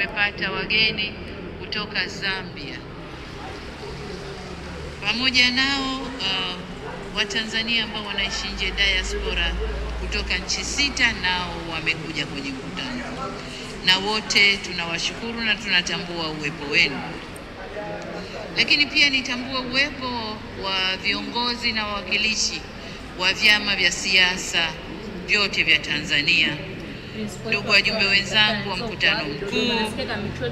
tumepata wageni kutoka Zambia. Pamoja nao Watanzania ambao wanaishi nje, diaspora kutoka nchi 6 nao wamekuja kwenye mkutano. Na wote tunawashukuru na tunatambua uwepo wenu. Lakini pia nitambua uwepo wa viongozi na wawakilishi wa vyama vya siasa vyote vya Tanzania. Ndugu wajumbe wenzangu wa mkutano mkuu,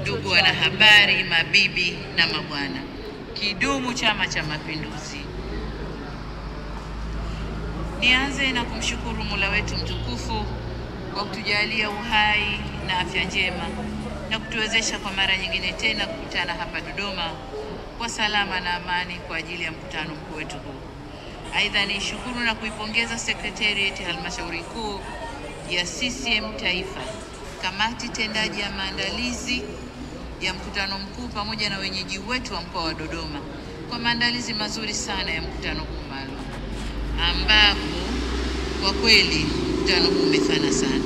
ndugu wanahabari, mabibi na mabwana. Kidumu Chama cha Mapinduzi! Nianze na kumshukuru Mola wetu mtukufu kwa kutujalia uhai na afya njema na kutuwezesha kwa mara nyingine tena kukutana hapa Dodoma kwa salama na amani kwa ajili ya mkutano mkuu wetu huu. Aidha, nishukuru na kuipongeza Secretariat Halmashauri Kuu ya CCM Taifa, kamati tendaji ya maandalizi ya mkutano mkuu pamoja na wenyeji wetu wa mkoa wa Dodoma kwa maandalizi mazuri sana ya mkutano huu maalum, ambapo kwa kweli mkutano huu umefana sana.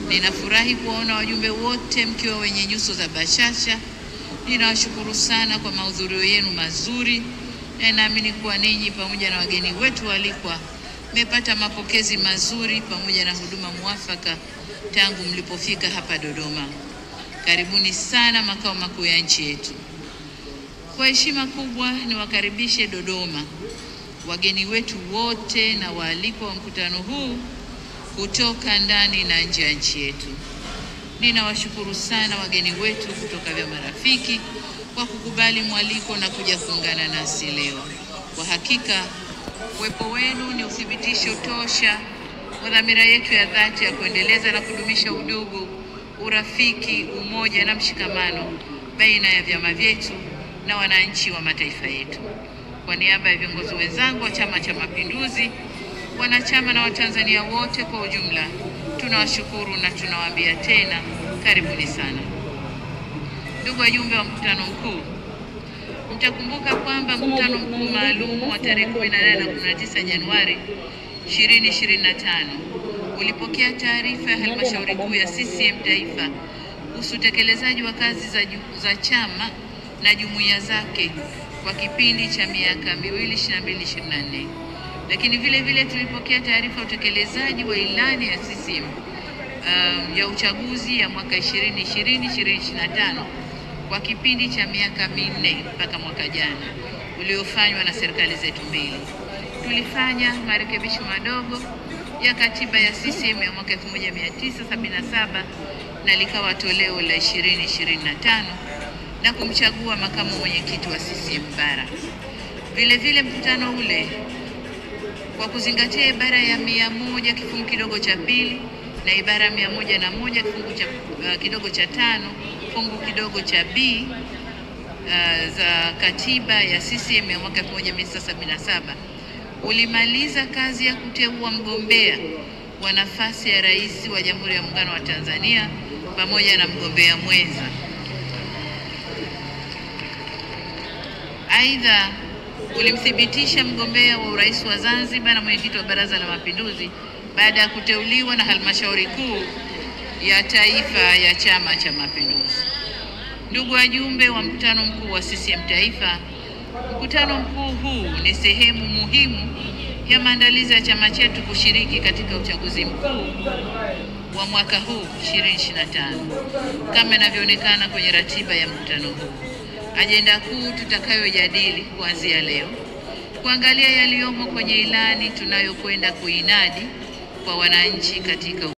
Ninafurahi kuwaona wajumbe wote mkiwa wenye nyuso za bashasha. Ninawashukuru sana kwa mahudhurio yenu mazuri, na naamini kuwa ninyi pamoja na wageni wetu walikwa mmepata mapokezi mazuri pamoja na huduma muafaka tangu mlipofika hapa Dodoma. Karibuni sana makao makuu ya nchi yetu. Kwa heshima kubwa niwakaribishe Dodoma wageni wetu wote na waalikwa wa mkutano huu kutoka ndani na nje ya nchi yetu. Ninawashukuru sana wageni wetu kutoka vyama rafiki kwa kukubali mwaliko na kuja kuungana nasi leo. Kwa hakika uwepo wenu ni uthibitisho tosha wa dhamira yetu ya dhati ya kuendeleza na kudumisha udugu, urafiki, umoja na mshikamano baina ya vyama vyetu na wananchi wa mataifa yetu. Kwa niaba ya viongozi wenzangu wa Chama cha Mapinduzi, wanachama na Watanzania wote kwa ujumla, tunawashukuru na tunawaambia tena karibuni sana. Ndugu wajumbe wa mkutano mkuu, mtakumbuka kwamba mkutano mkuu maalum wa tarehe 18 na 19 Januari 2025 ulipokea taarifa ya Halmashauri Kuu ya CCM Taifa kuhusu utekelezaji wa kazi za chama na jumuiya zake kwa kipindi cha miaka 2022-2024. Lakini vile tulipokea taarifa ya utekelezaji wa ilani ya CCM ya uchaguzi ya mwaka 2020-2025 kwa kipindi cha miaka 4 mpaka mwaka jana uliofanywa na serikali zetu mbili. Tulifanya marekebisho madogo ya katiba ya CCM ya mwaka 1977 na likawa toleo la 2025 na kumchagua makamu mwenyekiti wa CCM Bara. Vile mkutano ule kwa kuzingatia ibara ya 100 kifungu kidogo cha pili na ibara 101 kifungu kidogo cha 5 kifungu kidogo cha B za katiba ya CCM ya mwaka 1977 ulimaliza kazi ya kuteua mgombea wa nafasi ya rais wa Jamhuri ya Muungano wa Tanzania pamoja na mgombea mwenza. Aidha, ulimthibitisha mgombea wa urais wa Zanzibar na mwenyekiti wa Baraza la Mapinduzi baada ya kuteuliwa na Halmashauri Kuu ya Taifa ya Chama cha Mapinduzi. Ndugu wajumbe wa mkutano mkuu wa CCM Taifa, mkutano mkuu huu ni sehemu muhimu ya maandalizi ya chama chetu kushiriki katika uchaguzi mkuu wa mwaka huu 2025 kama inavyoonekana kwenye ratiba ya mkutano huu. Ajenda kuu tutakayojadili kuanzia leo, kuangalia yaliyomo kwenye ilani tunayokwenda kuinadi kwa wananchi katika